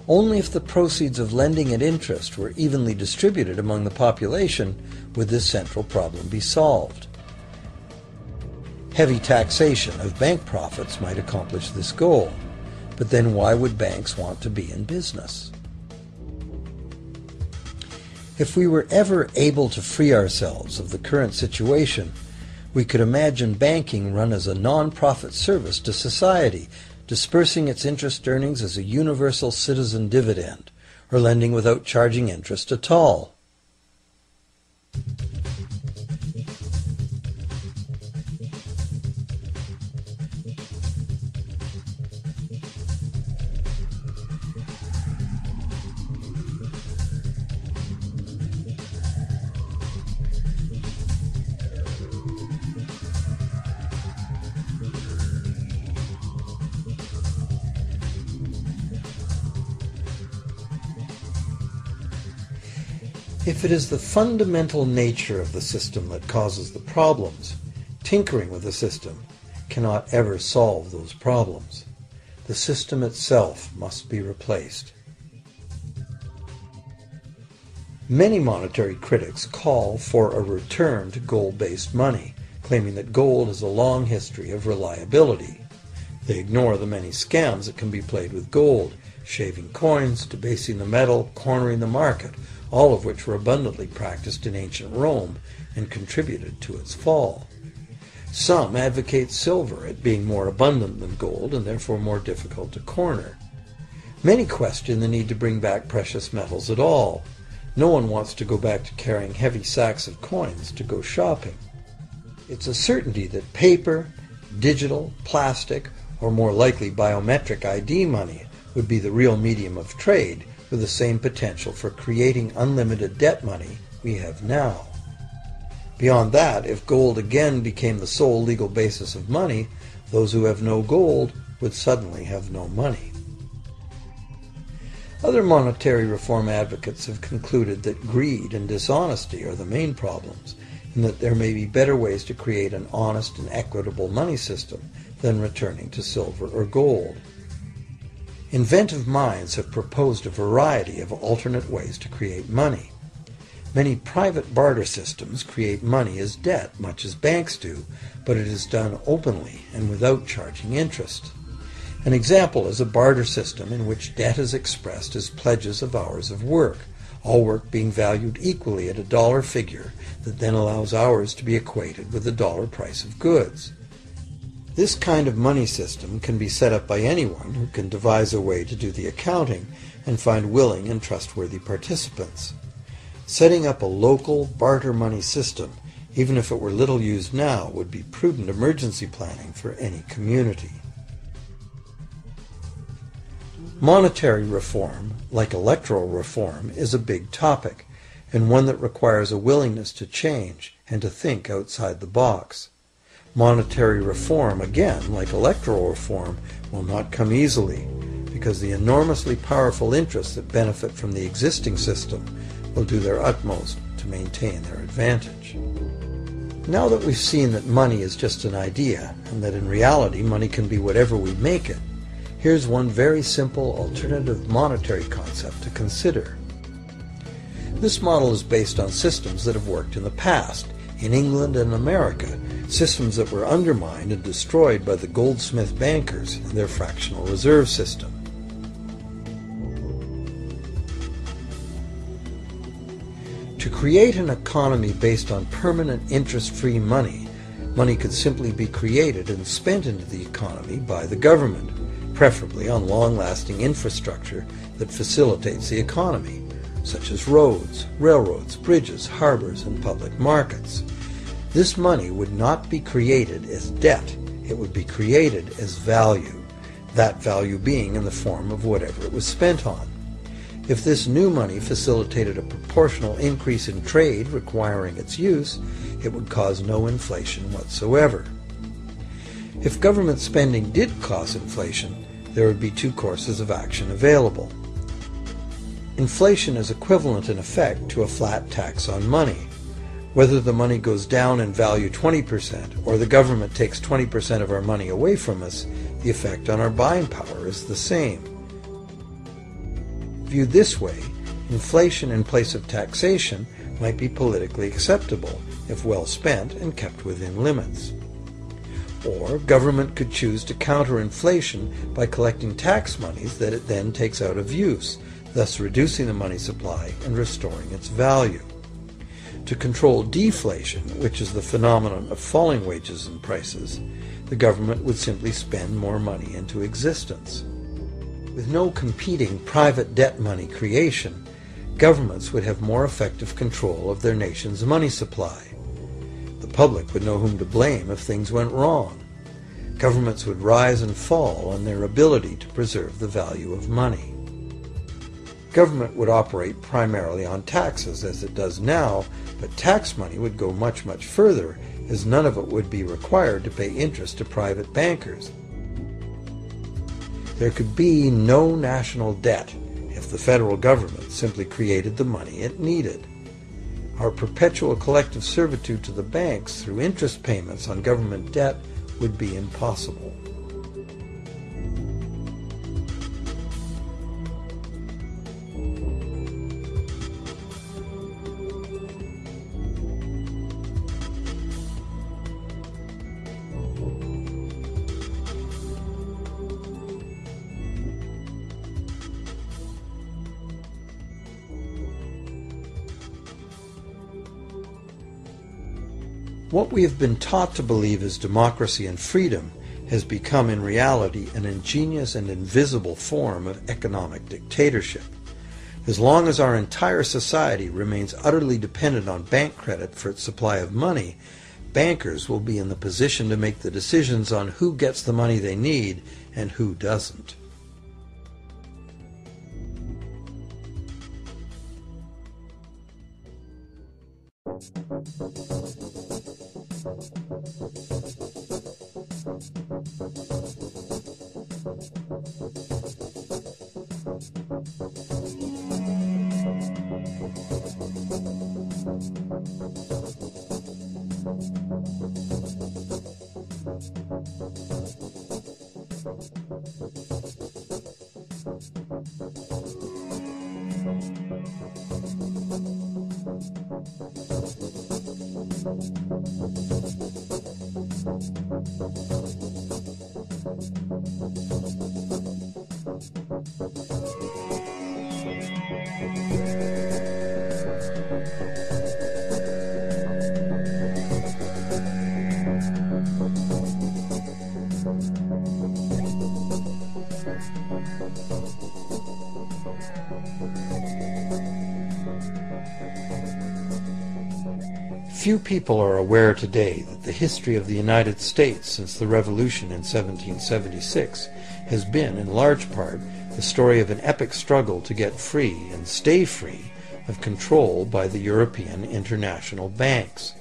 Only if the proceeds of lending at interest were evenly distributed among the population would this central problem be solved. Heavy taxation of bank profits might accomplish this goal, but then why would banks want to be in business? If we were ever able to free ourselves of the current situation, we could imagine banking run as a non-profit service to society, dispersing its interest earnings as a universal citizen dividend, or lending without charging interest at all. If it is the fundamental nature of the system that causes the problems, tinkering with the system cannot ever solve those problems. The system itself must be replaced. Many monetary critics call for a return to gold-based money, claiming that gold has a long history of reliability. They ignore the many scams that can be played with gold, shaving coins, debasing the metal, cornering the market, all of which were abundantly practiced in ancient Rome and contributed to its fall. Some advocate silver, it being more abundant than gold and therefore more difficult to corner. Many question the need to bring back precious metals at all. No one wants to go back to carrying heavy sacks of coins to go shopping. It's a certainty that paper, digital, plastic, or more likely biometric ID money would be the real medium of trade, with the same potential for creating unlimited debt money we have now. Beyond that, if gold again became the sole legal basis of money, those who have no gold would suddenly have no money. Other monetary reform advocates have concluded that greed and dishonesty are the main problems, and that there may be better ways to create an honest and equitable money system than returning to silver or gold. Inventive minds have proposed a variety of alternate ways to create money. Many private barter systems create money as debt, much as banks do, but it is done openly and without charging interest. An example is a barter system in which debt is expressed as pledges of hours of work, all work being valued equally at a dollar figure that then allows hours to be equated with the dollar price of goods. This kind of money system can be set up by anyone who can devise a way to do the accounting and find willing and trustworthy participants. Setting up a local barter money system, even if it were little used now, would be prudent emergency planning for any community. Monetary reform, like electoral reform, is a big topic, and one that requires a willingness to change and to think outside the box. Monetary reform, again, like electoral reform, will not come easily, because the enormously powerful interests that benefit from the existing system will do their utmost to maintain their advantage. Now that we've seen that money is just an idea, and that in reality money can be whatever we make it, here's one very simple alternative monetary concept to consider. This model is based on systems that have worked in the past, in England and America, systems that were undermined and destroyed by the goldsmith bankers and their fractional reserve system. To create an economy based on permanent interest-free money, money could simply be created and spent into the economy by the government, preferably on long-lasting infrastructure that facilitates the economy, such as roads, railroads, bridges, harbors, and public markets. This money would not be created as debt, it would be created as value, that value being in the form of whatever it was spent on. If this new money facilitated a proportional increase in trade requiring its use, it would cause no inflation whatsoever. If government spending did cause inflation, there would be two courses of action available. Inflation is equivalent in effect to a flat tax on money. Whether the money goes down in value 20% or the government takes 20% of our money away from us, the effect on our buying power is the same. Viewed this way, inflation in place of taxation might be politically acceptable if well spent and kept within limits. Or government could choose to counter inflation by collecting tax monies that it then takes out of use, thus reducing the money supply and restoring its value. To control deflation, which is the phenomenon of falling wages and prices, the government would simply spend more money into existence. With no competing private debt money creation, governments would have more effective control of their nation's money supply. The public would know whom to blame if things went wrong. Governments would rise and fall on their ability to preserve the value of money. Government would operate primarily on taxes, as it does now, but tax money would go much, much further, as none of it would be required to pay interest to private bankers. There could be no national debt if the federal government simply created the money it needed. Our perpetual collective servitude to the banks through interest payments on government debt would be impossible. What we have been taught to believe as democracy and freedom has become in reality an ingenious and invisible form of economic dictatorship. As long as our entire society remains utterly dependent on bank credit for its supply of money, bankers will be in the position to make the decisions on who gets the money they need and who doesn't. Few people are aware today that the history of the United States since the Revolution in 1776 has been, in large part, the story of an epic struggle to get free and stay free of control by the European international banks.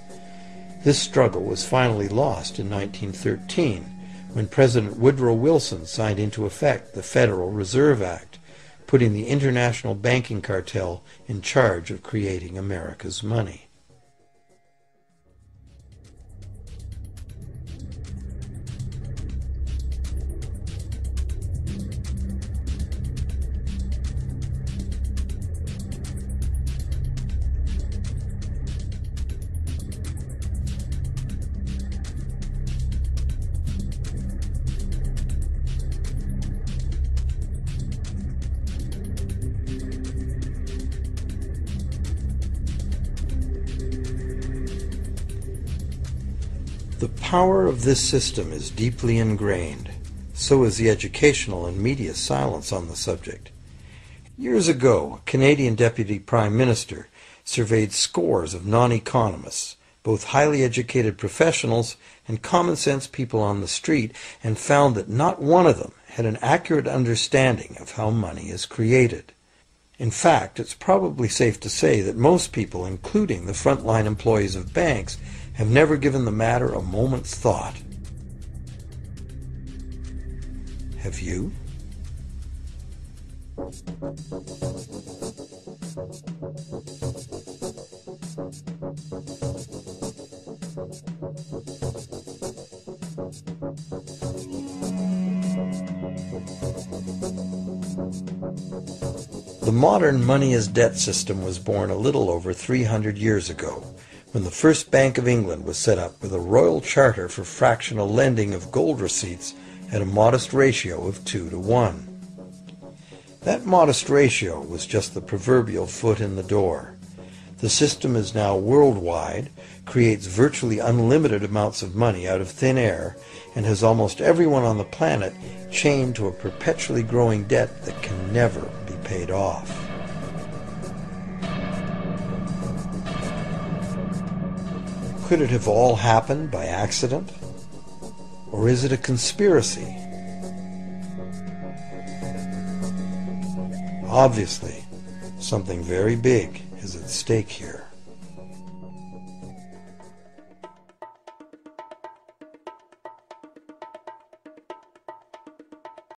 This struggle was finally lost in 1913 when President Woodrow Wilson signed into effect the Federal Reserve Act, putting the international banking cartel in charge of creating America's money. The power of this system is deeply ingrained. So is the educational and media silence on the subject. Years ago, a Canadian Deputy Prime Minister surveyed scores of non-economists, both highly educated professionals and common-sense people on the street, and found that not one of them had an accurate understanding of how money is created. In fact, it's probably safe to say that most people, including the frontline employees of banks, have never given the matter a moment's thought. Have you? The The modern money-as-debt system was born a little over 300 years ago, when the first Bank of England was set up with a royal charter for fractional lending of gold receipts at a modest ratio of 2 to 1. That modest ratio was just the proverbial foot in the door. The system is now worldwide, creates virtually unlimited amounts of money out of thin air, and has almost everyone on the planet chained to a perpetually growing debt that can never be paid off. Could it have all happened by accident? Or is it a conspiracy? Obviously, something very big is at stake here.